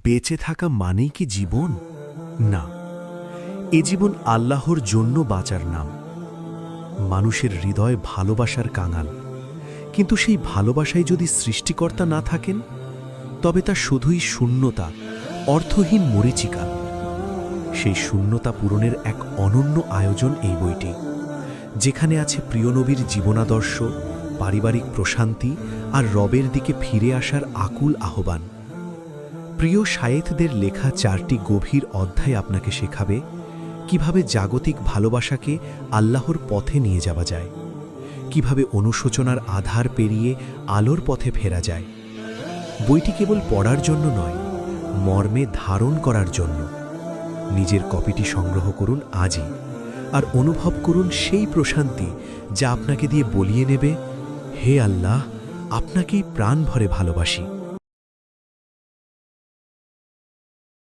বেঁচে থাকা মানেই কি জীবন? না, এ জীবন আল্লাহর জন্য বাঁচার নাম। মানুষের হৃদয় ভালোবাসার কাঙাল, কিন্তু সেই ভালোবাসায় যদি সৃষ্টিকর্তা না থাকেন, তবে তা শুধুই শূন্যতা, অর্থহীন মরীচিকা। সেই শূন্যতা পূরণের এক অনন্য আয়োজন এই বইটি, যেখানে আছে প্রিয় নবীর জীবনাদর্শ, পারিবারিক প্রশান্তি আর রবের দিকে ফিরে আসার আকুল আহ্বান। প্রিয় শায়েখদের লেখা 4টি গভীর অধ্যায় আপনাকে শেখাবে কিভাবে জাগতিক ভালোবাসাকে আল্লাহর পথে নিয়ে যাওয়া যায়, কিভাবে অনুশোচনার আধার পেরিয়ে আলোর পথে ফেরা যায়। বইটি কেবল পড়ার জন্য নয়, মর্মে ধারণ করার জন্য। নিজের কপিটি সংগ্রহ করুন আজই, আর অনুভব করুন সেই প্রশান্তি যা আপনাকে দিয়ে বলিয়ে নেবে, হে আল্লাহ, আপনাকেই প্রাণ ভরে ভালোবাসি।